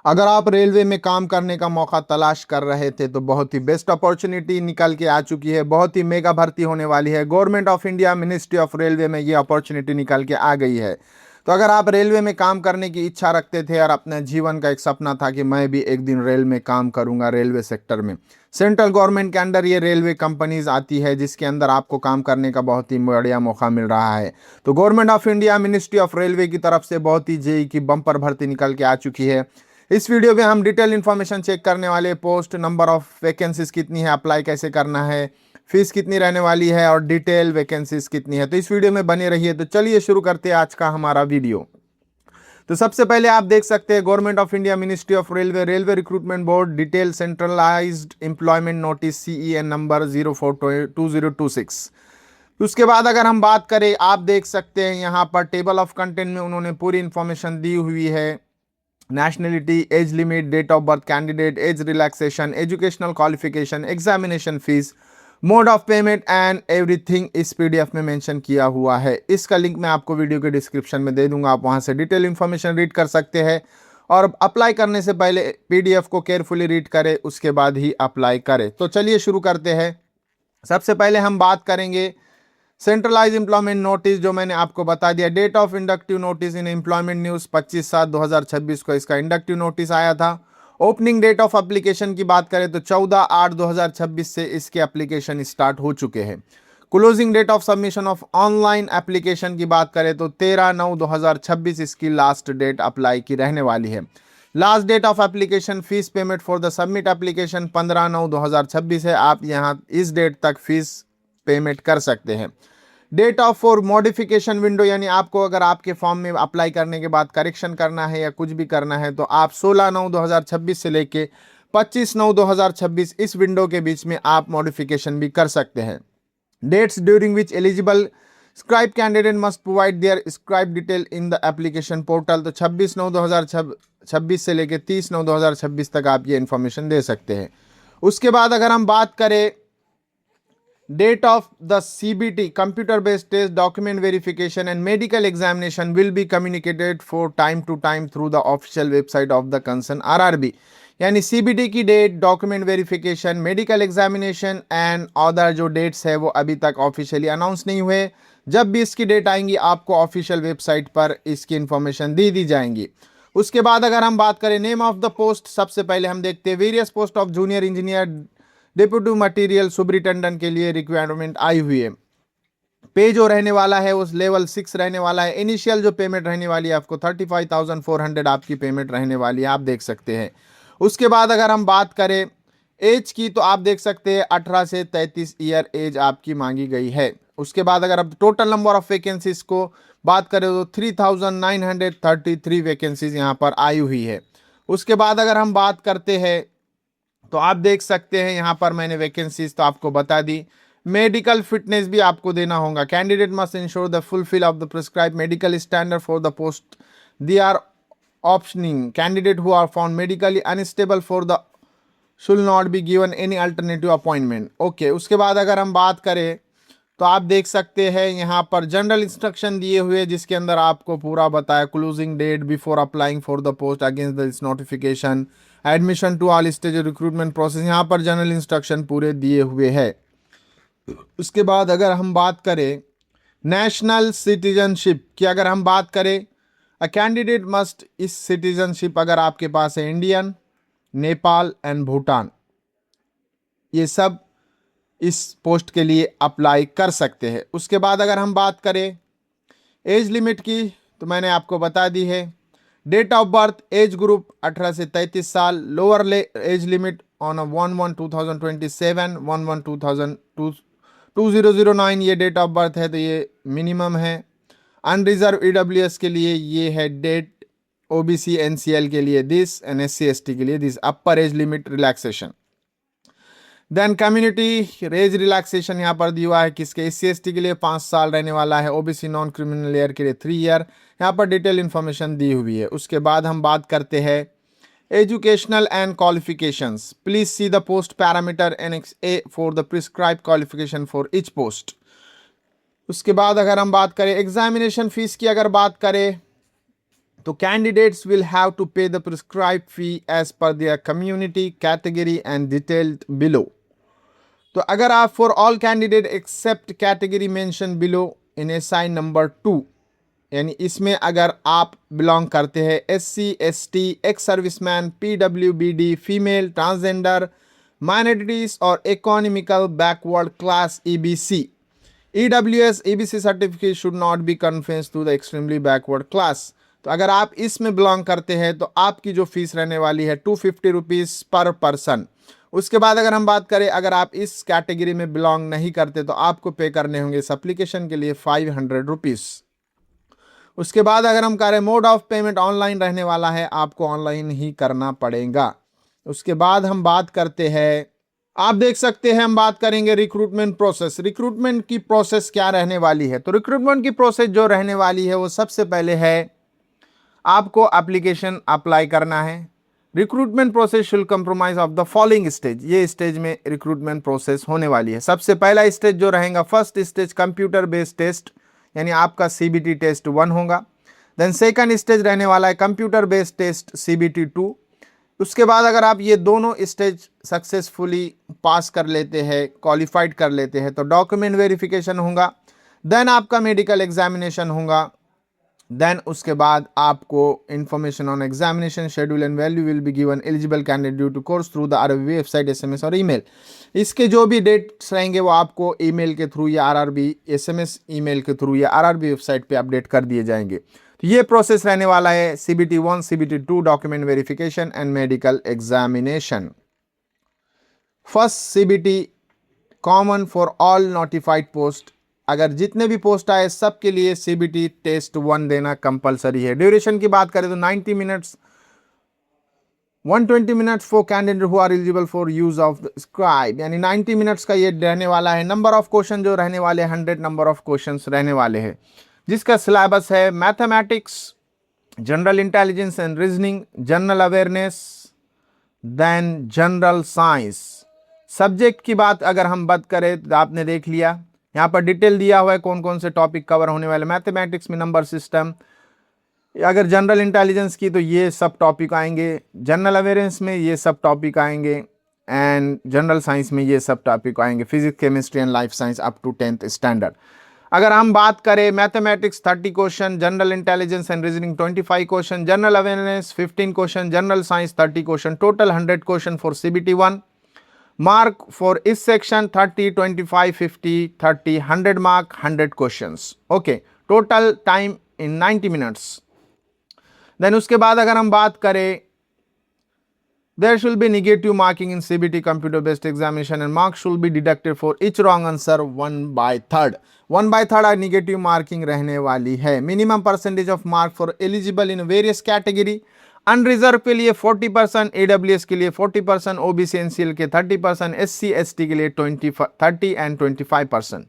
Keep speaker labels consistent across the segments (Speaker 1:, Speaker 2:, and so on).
Speaker 1: अगर आप रेलवे में काम करने का मौका तलाश कर रहे थे तो बहुत ही बेस्ट अपॉर्चुनिटी निकल के आ चुकी है। बहुत ही मेगा भर्ती होने वाली है। Government of India ministry of railway में ये अपॉर्चुनिटी निकल के आ गई है। तो अगर आप रेलवे में काम करने की इच्छा रखते थे और अपने जीवन का एक सपना था कि मैं भी एक दिन रेल में काम करूंगा, रेलवे सेक्टर में, सेंट्रल गवर्नमेंट के अंडर ये रेलवे कंपनीज आती है जिसके अंदर आपको काम करने का बहुत ही बढ़िया मौका मिल रहा है। तो government of India ministry of railway की तरफ से बहुत ही जेई की बम्पर भर्ती निकल के आ चुकी है। इस वीडियो में हम डिटेल इन्फॉर्मेशन चेक करने वाले, पोस्ट, नंबर ऑफ वैकेंसीज कितनी है, अप्लाई कैसे करना है, फीस कितनी रहने वाली है और डिटेल वैकेंसीज कितनी है। तो इस वीडियो में बने रहिए। तो चलिए शुरू करते हैं आज का हमारा वीडियो। तो सबसे पहले आप देख सकते हैं government of India ministry of railway railway recruitment board detail centralised employment notice CEN number 042026। उसके बाद अगर हम बात करें, आप देख सकते हैं यहाँ पर टेबल ऑफ कंटेंट में उन्होंने पूरी इंफॉर्मेशन दी हुई है। Nationality, age limit, date of birth candidate, age relaxation, educational qualification, examination fees, mode of payment and everything इस PDF में मेंशन किया हुआ है। इसका लिंक मैं आपको वीडियो के डिस्क्रिप्शन में दे दूंगा, आप वहां से डिटेल इंफॉर्मेशन रीड कर सकते हैं। और अप्लाई करने से पहले PDF को केयरफुली रीड करें, उसके बाद ही अप्लाई करें। तो चलिए शुरू करते हैं। सबसे पहले हम बात करेंगे सेंट्रलाइज एम्प्लॉयमेंट नोटिस, जो मैंने आपको बता दिया। Date of inductive notice in employment news 25/7/2026 को इसका इंडक्टिव नोटिस आया था। ओपनिंग डेट ऑफ एप्लीकेशन की बात करें तो 14/8/2026 से इसके एप्लीकेशन स्टार्ट हो चुके हैं। Closing date of submission of online application की बात करें तो 13/9/2026 इसकी लास्ट डेट अप्लाई की रहने वाली है। Last date of application fees payment for the submit application 15/9/2026 है। आप यहाँ इस डेट तक फीस पेमेंट कर सकते हैं। Date of for modification window, यानी आपको अगर आपके फॉर्म में अप्लाई करने के बाद करेक्शन करना है या कुछ भी करना है तो आप 16/9/2026 से लेके 25/9/2026 इस विंडो के बीच में आप मॉडिफिकेशन भी कर सकते हैं। Dates during which eligible scribe candidate must provide their scribe detail in the application portal. तो 26/9/2026 से लेके 30/9/2026 तक आप ये इंफॉर्मेशन दे सकते हैं। उसके बाद अगर हम बात करें date of the CBT computer based test, document verification and medical examination will be communicated for time to time through the official website of the concerned RRB। यानी CBT की date, document verification, medical examination and other जो dates है वो अभी तक officially announce नहीं हुए। जब भी इसकी डेट आएंगी आपको ऑफिशियल वेबसाइट पर इसकी इंफॉर्मेशन दी जाएंगी। उसके बाद अगर हम बात करें नेम ऑफ द पोस्ट, सबसे पहले हम देखते हैं various post of junior engineer deputy material superintendent के लिए रिक्वायरमेंट आई हुई है। पे जो रहने वाला है उस लेवल 6 रहने वाला है। इनिशियल जो पेमेंट रहने वाली है आपको 35,400 आपकी पेमेंट रहने वाली है, आप देख सकते हैं। उसके बाद अगर हम बात करें एज की तो आप देख सकते हैं 18 से 33 ईयर एज आपकी मांगी गई है। उसके बाद अगर अब टोटल नंबर ऑफ वैकेंसीज को बात करें तो 3,933 वैकेंसीज यहाँ पर आई हुई है। उसके बाद अगर हम बात करते हैं तो आप देख सकते हैं यहाँ पर मैंने वैकेंसीज तो आपको बता दी। मेडिकल फिटनेस भी आपको देना होगा। Candidate must ensure the fulfil of the prescribe medical standard for the post they are optioning. Candidate who are found medically unstable for the should not be given any alternative appointment. Okay, उसके बाद अगर हम बात करें तो आप देख सकते हैं यहाँ पर जनरल इंस्ट्रक्शन दिए हुए जिसके अंदर आपको पूरा बताया। Closing date before applying for the post against this notification, admission to all stage recruitment process, यहाँ पर जनरल इंस्ट्रक्शन पूरे दिए हुए हैं। उसके बाद अगर हम बात करें नेशनल सिटीजनशिप की, अगर हम बात करें अ कैंडिडेट मस्ट, इस सिटीजनशिप अगर आपके पास है इंडियन, नेपाल एंड भूटान, ये सब इस पोस्ट के लिए अप्लाई कर सकते हैं। उसके बाद अगर हम बात करें एज लिमिट की तो मैंने आपको बता दी है। Date of birth, age group 18 से 33 साल, लोअर एज लिमिट ऑन 1/1/2027, 1/1/2009 ये डेट ऑफ बर्थ है तो ये मिनिमम है। अनरिजर्व EWS के लिए ये है डेट, OBC NCL के लिए दिस एंड SC ST के लिए this. Upper age limit relaxation, then community age relaxation यहाँ पर दिया है किसके, SC ST के लिए 5 साल रहने वाला है, OBC नॉन क्रिमिनल ईयर के लिए 3 ईयर। यहाँ पर डिटेल इन्फॉर्मेशन दी हुई है। उसके बाद हम बात करते हैं educational and qualifications. Please see the post parameter Annex A for the prescribe qualification for each post. उसके बाद अगर हम बात करें एग्जामिनेशन फीस की, अगर बात करें तो candidates will have to pay the prescribed fee as per their community category and detailed below. तो अगर आप for all candidate except category mention below in SI number 2, यानी इसमें अगर आप बिलोंग करते हैं SC ST, ex serviceman, PWBD, female, transgender, minorities और economical backward class EBC, EWS EBC certificate should not be confused to the extremely backward class. तो अगर आप इसमें बिलोंग करते हैं तो आपकी जो फीस रहने वाली है 250 रुपीज़ पर पर्सन। उसके बाद अगर हम बात करें, अगर आप इस कैटेगरी में बिलोंग नहीं करते तो आपको पे करने होंगे इस एप्लीकेशन के लिए 500 रुपीज़। उसके बाद अगर हम करें मोड ऑफ पेमेंट ऑनलाइन रहने वाला है, आपको ऑनलाइन ही करना पड़ेगा। उसके बाद हम बात करते हैं, आप देख सकते हैं हम बात करेंगे रिक्रूटमेंट प्रोसेस। रिक्रूटमेंट की प्रोसेस क्या रहने वाली है? तो रिक्रूटमेंट की प्रोसेस जो रहने वाली है वो सबसे पहले है आपको एप्लीकेशन अप्लाई करना है। Recruitment process should compromise of the following stage. ये स्टेज में रिक्रूटमेंट प्रोसेस होने वाली है। सबसे पहला स्टेज जो रहेगा, first stage computer based test, यानी आपका CBT टेस्ट 1 होगा। देन सेकंड स्टेज रहने वाला है कंप्यूटर बेस्ड टेस्ट CBT 2। उसके बाद अगर आप ये दोनों स्टेज सक्सेसफुली पास कर लेते हैं, क्वालिफाइड कर लेते हैं, तो डॉक्यूमेंट वेरिफिकेशन होगा। देन आपका मेडिकल एग्जामिनेशन होगा। देन उसके बाद आपको information on examination schedule and value will be given eligible candidate due to course through the RRB website, SMS और ईमेल। इसके जो भी डेट्स रहेंगे वो आपको ईमेल के थ्रू या RRB SMS ईमेल के थ्रू या RRB वेबसाइट पे अपडेट कर दिए जाएंगे। तो ये प्रोसेस रहने वाला है CBT 1, CBT 2, document verification and medical examination. First CBT common for all notified post, अगर जितने भी पोस्ट आए सबके लिए CBT टेस्ट 1 देना कंपलसरी है। ड्यूरेशन की बात करें तो 90 minutes, 120 minutes for candidate who are eligible for use of the scribe, यानी 90 मिनट्स का ये रहने वाला है। नंबर ऑफ क्वेश्चन जो रहने वाले 100 नंबर ऑफ क्वेश्चंस रहने वाले हैं, जिसका सिलेबस है mathematics, general intelligence and reasoning, general awareness, then general science. Subject की बात अगर हम बात करें तो आपने देख लिया, यहाँ पर डिटेल दिया हुआ है कौन कौन से टॉपिक कवर होने वाले। मैथमेटिक्स में नंबर सिस्टम, अगर जनरल इंटेलिजेंस की तो ये सब टॉपिक आएंगे, जनरल अवेयरनेस में ये सब टॉपिक आएंगे, एंड जनरल साइंस में ये सब टॉपिक आएंगे, physics, chemistry and life science up to 10th standard. अगर हम बात करें mathematics 30 question, general intelligence and reasoning 25 question, general awareness 15 question, general science 30 question, total 100 question for CBT 1। Mark for इस section 30, 25, 50, 30, 100 mark, 100 questions. Okay, total time in 90 minutes. Then उसके बाद अगर हम बात करें, there should be negative marking in CBT computer based examination and marks should be deducted for each wrong answer 1/3। 1/3 negative marking रहने वाली है। Minimum percentage of mark for eligible in various category, unreserved के लिए 40%, AWS के लिए 40%, OBC NCL के 30%, SC ST के लिए 30 एंड 25%।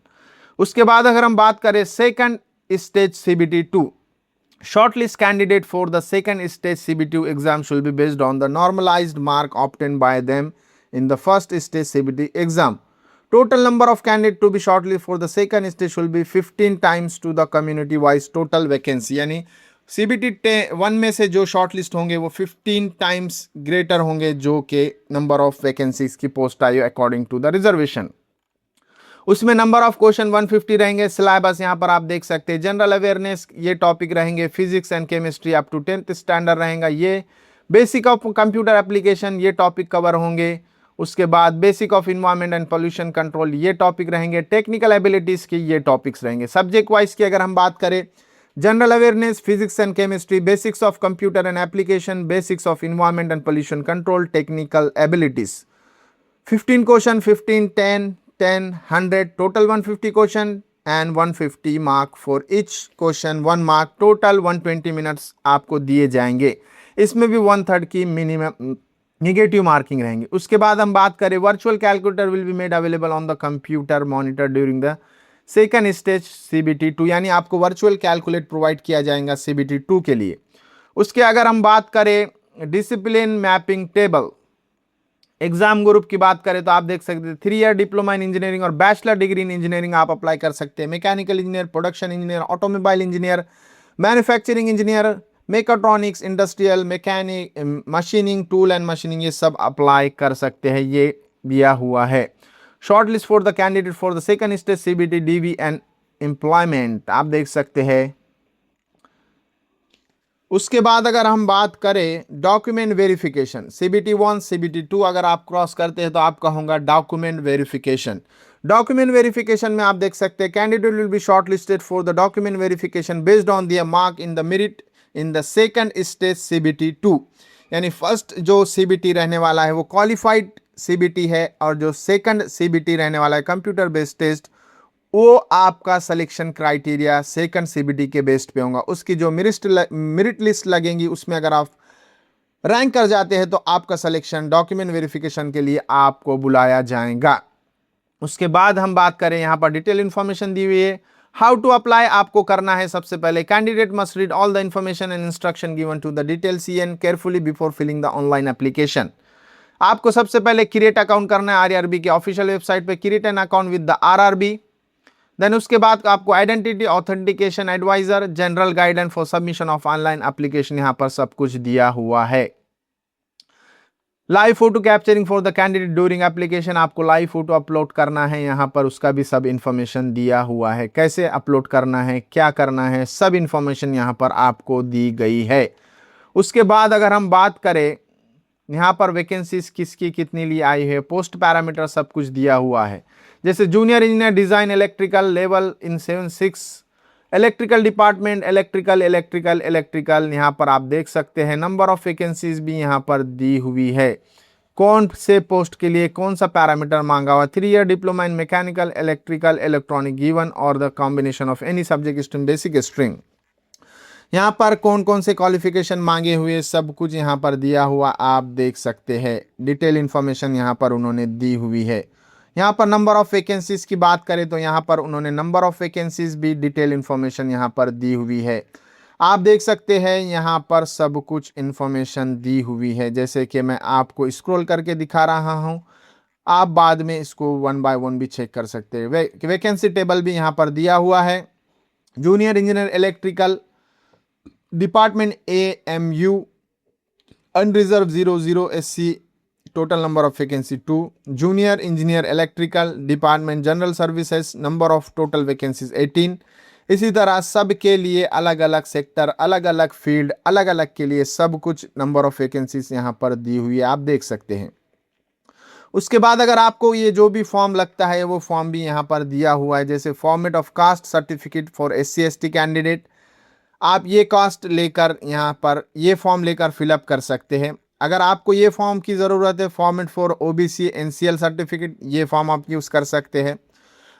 Speaker 1: उसके बाद अगर हम बात करें second stage CBT 2, shortlist candidate for the second stage CBT exam should be based on the normalized mark obtained by them in the first stage CBT exam. Total number of candidates to be shortlisted for the second stage should be 15 times to the community wise total vacancy, यानी CBT 1 में से जो shortlist होंगे वो 15 times greater होंगे जो कि number of vacancies की पोस्ट आई अकॉर्डिंग टू द रिजर्वेशन। उसमें नंबर ऑफ क्वेश्चन 150 रहेंगे। सिलेबस यहाँ पर आप देख सकते हैं, जनरल अवेयरनेस ये टॉपिक रहेंगे, physics and chemistry up to 10th standard रहेगा, ये बेसिक ऑफ कंप्यूटर एप्लीकेशन ये टॉपिक कवर होंगे। उसके बाद basic of environment and pollution control ये टॉपिक रहेंगे, टेक्निकल एबिलिटीज के ये टॉपिक्स रहेंगे। सब्जेक्ट वाइज की अगर हम बात करें, general awareness, physics and chemistry, basics of computer and application, basics of environment and pollution control, technical abilities. 15 question, 15, 10, 10, 100, total 150 question and 150 mark for each question 1 mark, total 120 minutes आपको दिए जाएंगे। इसमें भी 1/3 की मिनिमम नेगेटिव मार्किंग रहेंगे। उसके बाद हम बात करें, virtual calculator will be made available on the computer monitor during the second stage CBT 2, यानी आपको वर्चुअल कैलकुलेट प्रोवाइड किया जाएगा CBT 2 के लिए। उसके अगर हम बात करें discipline mapping table, exam group की बात करें तो आप देख सकते हैं 3 ईयर डिप्लोमा इन इंजीनियरिंग और बैचलर डिग्री इन इंजीनियरिंग आप अप्लाई कर सकते हैं। Mechanical engineer, production engineer, automobile engineer, manufacturing engineer, mechatronics, industrial, mechanic, machining, tool and machining, ये सब अप्लाई कर सकते हैं, ये दिया हुआ है। Short list for the candidate for the second stage CBT DV and employment, आप देख सकते हैं। उसके बाद अगर हम बात करें डॉक्यूमेंट वेरिफिकेशन, सीबीटी 1, सीबीटी 2 अगर आप क्रॉस करते हैं तो आपका होगा डॉक्यूमेंट वेरिफिकेशन। डॉक्यूमेंट वेरिफिकेशन में आप देख सकते हैं candidate will be short listed for the document verification based on their mark in the merit in the second stage CBT 2, यानी फर्स्ट जो सीबीटी रहने वाला है वो क्वालिफाइड सीबीटी है, और जो सेकंड सीबीटी रहने वाला है कंप्यूटर बेस्ड टेस्ट, वो आपका सिलेक्शन क्राइटेरिया सेकंड सीबीटी के बेस्ड पे होगा। उसकी जो मेरिट लिस्ट लगेंगी उसमें अगर आप रैंक कर जाते हैं तो आपका सिलेक्शन डॉक्यूमेंट वेरिफिकेशन के लिए आपको बुलाया जाएगा। उसके बाद हम बात करें, यहाँ पर डिटेल इंफॉर्मेशन दी हुई है। हाउ टू अप्लाई आपको करना है, सबसे पहले candidate must read all the information and instruction given to the detail CEN carefully before filling the online application. आपको सबसे पहले क्रिएट अकाउंट करना है आरआरबी के ऑफिशियल वेबसाइट पे, create an account with the RRB. Then उसके बाद आपको identity authentication adviser, general guidance for submission of online application, यहां पर सब कुछ दिया हुआ है। Live photo capturing for the candidate during application, आपको लाइव फोटो अपलोड करना है, यहां पर उसका भी सब इंफॉर्मेशन दिया हुआ है, कैसे अपलोड करना है, क्या करना है, सब इंफॉर्मेशन यहां पर आपको दी गई है। उसके बाद अगर हम बात करें यहाँ पर वैकेंसीज किसकी कितनी ली आई है, पोस्ट पैरामीटर सब कुछ दिया हुआ है। जैसे junior engineer design electrical level in 7-6, electrical department electrical, यहाँ पर आप देख सकते हैं। नंबर ऑफ वैकेंसीज भी यहाँ पर दी हुई है, कौन से पोस्ट के लिए कौन सा पैरामीटर मांगा हुआ। 3 year diploma in mechanical electrical electronic given और the combination of any subject stream basic string, यहाँ पर कौन कौन से क्वालिफिकेशन मांगे हुए सब कुछ यहाँ पर दिया हुआ आप देख सकते हैं। डिटेल इंफॉर्मेशन यहाँ पर उन्होंने दी हुई है। यहाँ पर नंबर ऑफ वैकेंसीज की बात करें तो यहाँ पर उन्होंने नंबर ऑफ वैकेंसीज भी डिटेल इंफॉर्मेशन यहाँ पर दी हुई है, आप देख सकते हैं। यहाँ पर सब कुछ इंफॉर्मेशन दी हुई है, जैसे कि मैं आपको स्क्रॉल करके दिखा रहा हूँ, आप बाद में इसको 1 बाय 1 भी चेक कर सकते हैं। वैकेंसी टेबल भी यहाँ पर दिया हुआ है। Junior engineer electrical department AMU unreserved 00 SC, total number of vacancy 2। Junior engineer electrical department general services, number of total vacancies 18। इसी तरह सब के लिए अलग अलग सेक्टर, अलग अलग फील्ड, अलग अलग के लिए सब कुछ नंबर ऑफ वैकेंसीज यहाँ पर दी हुई है, आप देख सकते हैं। उसके बाद अगर आपको ये जो भी फॉर्म लगता है वो फॉर्म भी यहाँ पर दिया हुआ है, जैसे format of caste certificate for SC ST candidate, आप ये कास्ट लेकर यहाँ पर ये फॉर्म लेकर फिलअप कर सकते हैं। अगर आपको ये फॉर्म की ज़रूरत है, format for OBC NCL certificate, ये फॉर्म आप यूज़ कर सकते हैं।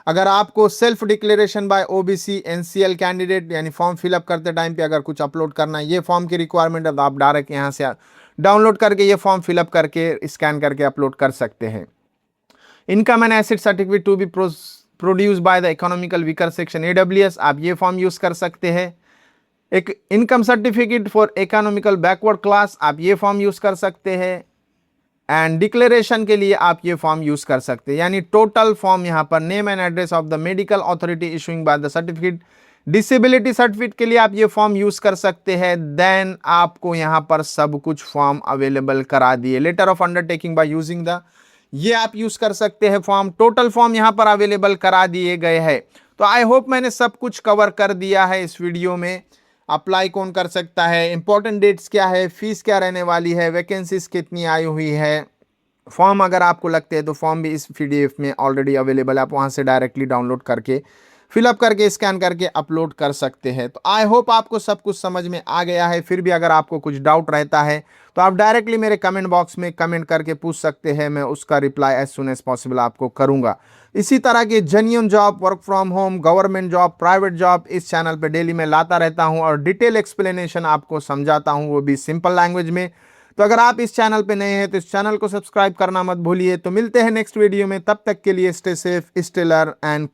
Speaker 1: अगर आपको self declaration bye OBC NCL candidate यानी फॉर्म फिलअप करते टाइम पे अगर कुछ अपलोड करना है, ये फॉर्म की रिक्वायरमेंट है, तो आप डायरेक्ट यहाँ से डाउनलोड करके ये फॉर्म फिलअप करके स्कैन करके अपलोड कर सकते हैं। Income and asset certificate to be produce by the economical weaker section AWS, आप ये फॉर्म यूज़ कर सकते हैं। एक income certificate for economical backward class, आप ये फॉर्म यूज कर सकते हैं। एंड डिक्लेरेशन के लिए आप ये फॉर्म यूज कर सकते हैं, यानी टोटल फॉर्म यहाँ पर name and address of the medical authority issuing by the certificate, disability certificate के लिए आप ये फॉर्म यूज कर सकते हैं। देन आपको यहाँ पर सब कुछ फॉर्म अवेलेबल करा दिए। Letter of undertaking by using the, ये आप यूज कर सकते हैं फॉर्म, टोटल फॉर्म यहाँ पर अवेलेबल करा दिए गए हैं। तो आई होप मैंने सब कुछ कवर कर दिया है इस वीडियो में। अप्लाई कौन कर सकता है, इंपॉर्टेंट डेट्स क्या है, फीस क्या रहने वाली है, वैकेंसीज कितनी आई हुई है, फॉर्म अगर आपको लगते हैं तो फॉर्म भी इस PDF में ऑलरेडी अवेलेबल है, आप वहां से डायरेक्टली डाउनलोड करके फिलअप करके स्कैन करके अपलोड कर सकते हैं। तो आई होप आपको सब कुछ समझ में आ गया है। फिर भी अगर आपको कुछ डाउट रहता है तो आप डायरेक्टली मेरे कमेंट बॉक्स में कमेंट करके पूछ सकते हैं, मैं उसका reply as soon as possible आपको करूंगा। इसी तरह के genuine job, work from home, government job, private job इस चैनल पे डेली मैं लाता रहता हूं और डिटेल एक्सप्लेनेशन आपको समझाता हूं, वो भी सिंपल लैंग्वेज में। तो अगर आप इस चैनल पे नए हैं तो इस चैनल को सब्सक्राइब करना मत भूलिए। तो मिलते हैं नेक्स्ट वीडियो में, तब तक के लिए stay safe, stay learn and